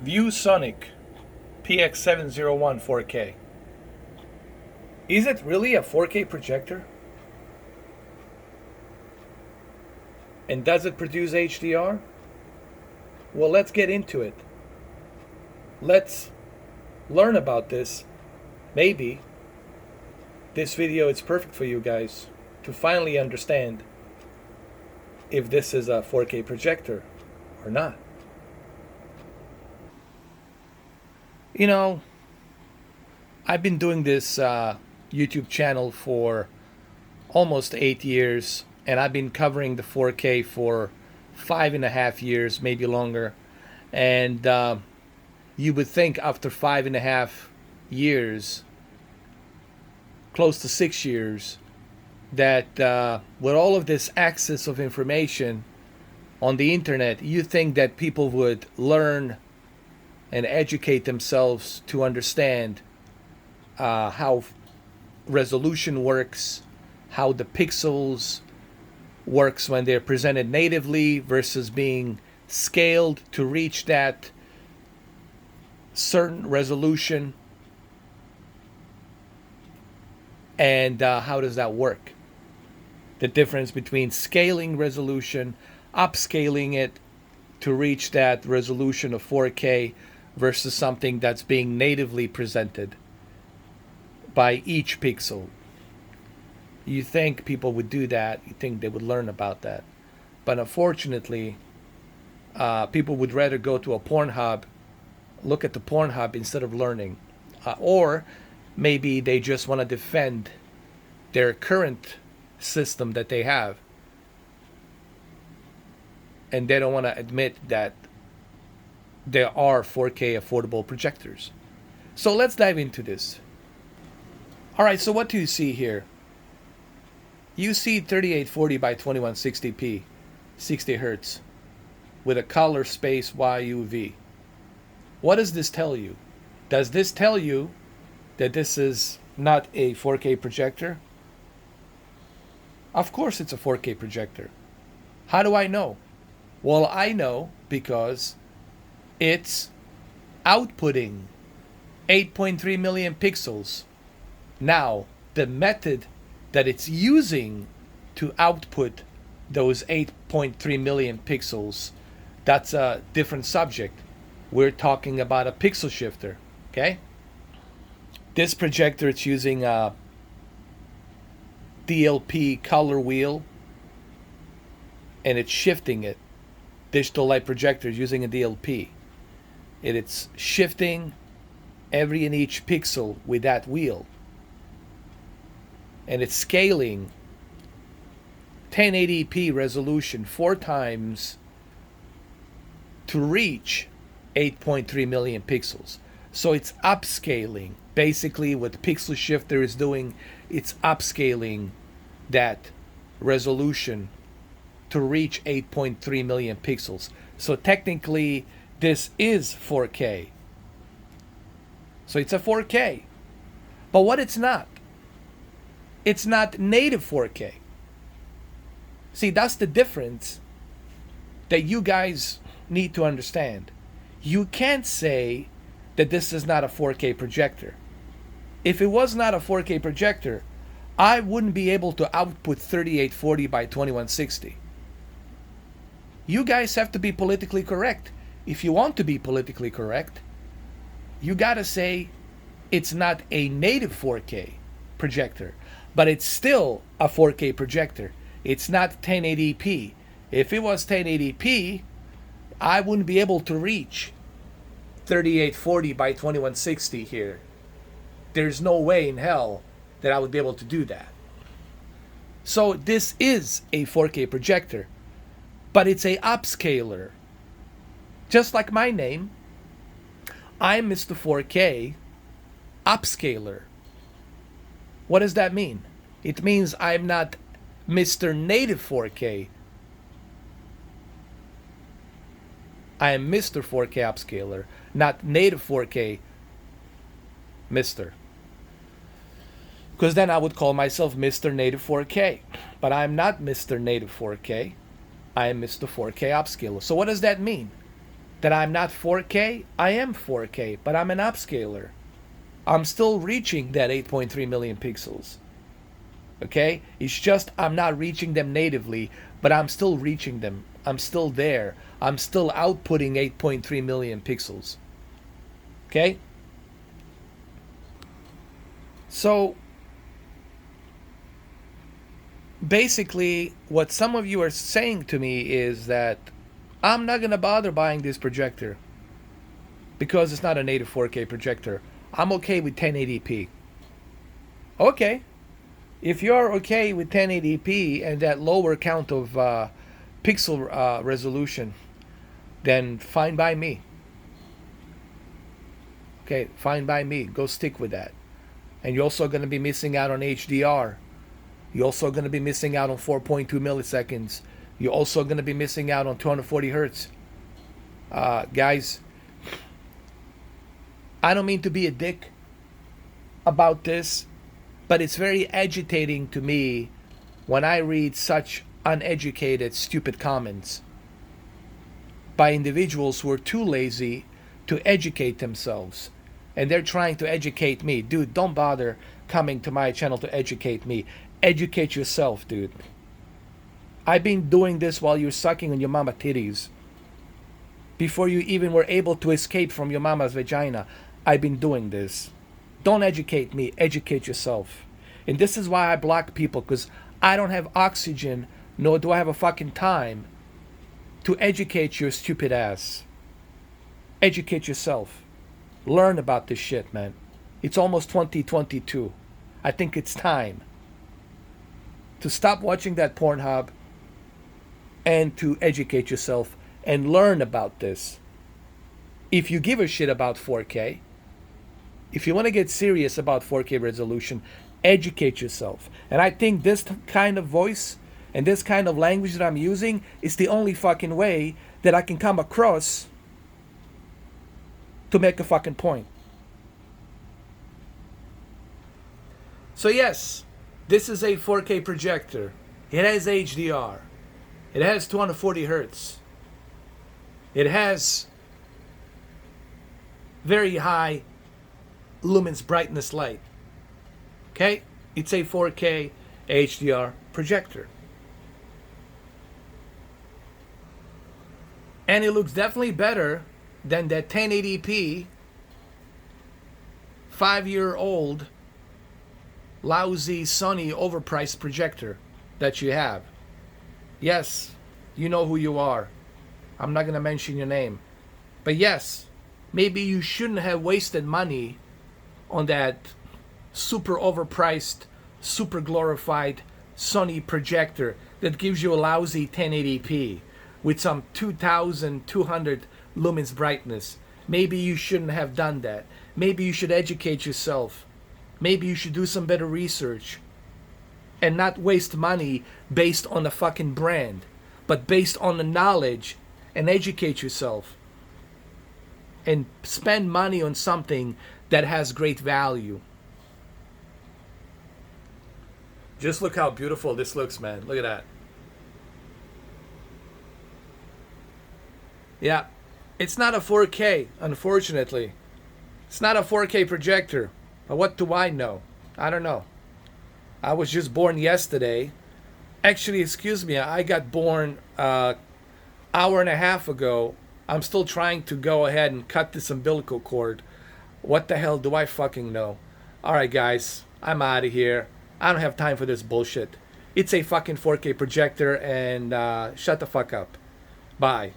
ViewSonic PX701 4K. Is it really a 4K projector? And does it produce HDR? Well, let's get into it. Let's learn about this. Maybe this video is perfect for you guys to finally understand if this is a 4K projector or not. You know, I've been doing this YouTube channel for almost 8 years, and I've been covering the 4K for 5.5 years, maybe longer. And you would think after 5.5 years, close to 6 years, that with all of this access of information on the internet, you think that people would learn and educate themselves to understand how resolution works, how the pixels works when they're presented natively versus being scaled to reach that certain resolution, and how does that work? The difference between scaling resolution, upscaling it to reach that resolution of 4K versus something that's being natively presented by each pixel. You think people would do that, you think they would learn about that. But unfortunately, people would rather go to a Pornhub, look at the Pornhub instead of learning. Or maybe they just want to defend their current system that they have, and they don't want to admit that there are 4K affordable projectors. So let's dive into this. All right, so what do you see here? You see 3840 by 2160p, 60 hertz, with a color space YUV. What does this tell you? Does this tell you that this is not a 4K projector? Of course it's a 4K projector. How do I know? Well, I know because it's outputting 8.3 million pixels. Now, the method that it's using to output those 8.3 million pixels, that's a different subject. We're talking about a pixel shifter, okay? This projector, it's using a DLP color wheel, and it's shifting it. Digital light projector is using a DLP. It's shifting every and each pixel with that wheel. And it's scaling 1080p resolution 4 times to reach 8.3 million pixels. So it's upscaling. Basically, what the pixel shifter is doing, it's upscaling that resolution to reach 8.3 million pixels. So technically, this is 4K. So it's a 4K. But what it's not native 4K. See, that's the difference that you guys need to understand. You can't say that this is not a 4K projector. If it was not a 4K projector, I wouldn't be able to output 3840 by 2160. You guys have to be politically correct. If you want to be politically correct, you gotta say it's not a native 4K projector, but it's still a 4K projector. It's not 1080p. If it was 1080p, I wouldn't be able to reach 3840 by 2160 here. There's no way in hell that I would be able to do that. So this is a 4K projector, but it's a upscaler. Just like my name, I'm Mr. 4K upscaler. What does that mean? It means I'm not Mr. Native 4K. I am Mr. 4K upscaler, not native 4K Mr. Because then I would call myself Mr. Native 4K. But I'm not Mr. Native 4K. I am Mr. 4K upscaler. So what does that mean? that I'm not 4K. I am 4K, but I'm an upscaler. I'm still reaching that 8.3 million pixels. Okay? It's just I'm not reaching them natively, but I'm still reaching them. I'm still there. I'm still outputting 8.3 million pixels. Okay? So, basically, what some of you are saying to me is that I'm not going to bother buying this projector because it's not a native 4K projector. I'm okay with 1080p. Okay. If you're okay with 1080p and that lower count of pixel resolution, then fine by me. Okay, fine by me. Go stick with that. And you're also going to be missing out on HDR. You're also going to be missing out on 4.2 milliseconds. You're also going to be missing out on 240 hertz. Guys, I don't mean to be a dick about this, but it's very agitating to me when I read such uneducated, stupid comments by individuals who are too lazy to educate themselves. And they're trying to educate me. Dude, don't bother coming to my channel to educate me. Educate yourself, dude. I've been doing this while you're sucking on your mama titties. Before you even were able to escape from your mama's vagina, I've been doing this. Don't educate me, educate yourself. And this is why I block people, because I don't have oxygen, nor do I have a fucking time to educate your stupid ass. Educate yourself. Learn about this shit, man. It's almost 2022. I think it's time to stop watching that Pornhub and to educate yourself and learn about this. If you give a shit about 4K, if you want to get serious about 4K resolution, educate yourself. And I think this kind of voice and this kind of language that I'm using is the only fucking way that I can come across to make a fucking point. So yes, this is a 4K projector. It has HDR. It has 240 hertz. It has very high lumens brightness light. Okay? It's a 4K HDR projector. And it looks definitely better than that 1080p 5-year-old lousy Sony overpriced projector that you have. Yes, you know who you are. I'm not going to mention your name. But yes, maybe you shouldn't have wasted money on that super overpriced, super glorified Sony projector that gives you a lousy 1080p with some 2200 lumens brightness. Maybe you shouldn't have done that. Maybe you should educate yourself. Maybe you should do some better research and not waste money based on a fucking brand, but based on the knowledge, and educate yourself and spend money on something that has great value. Just look how beautiful this looks, man. Look at that. Yeah, it's not a 4K, unfortunately. It's not a 4K projector. But what do I know? I don't know. I was just born yesterday. Actually, excuse me, I got born hour and a half ago. I'm still trying to go ahead and cut this umbilical cord. What the hell do I fucking know? Alright guys, I'm out of here. I don't have time for this bullshit. It's a fucking 4K projector, and shut the fuck up. Bye.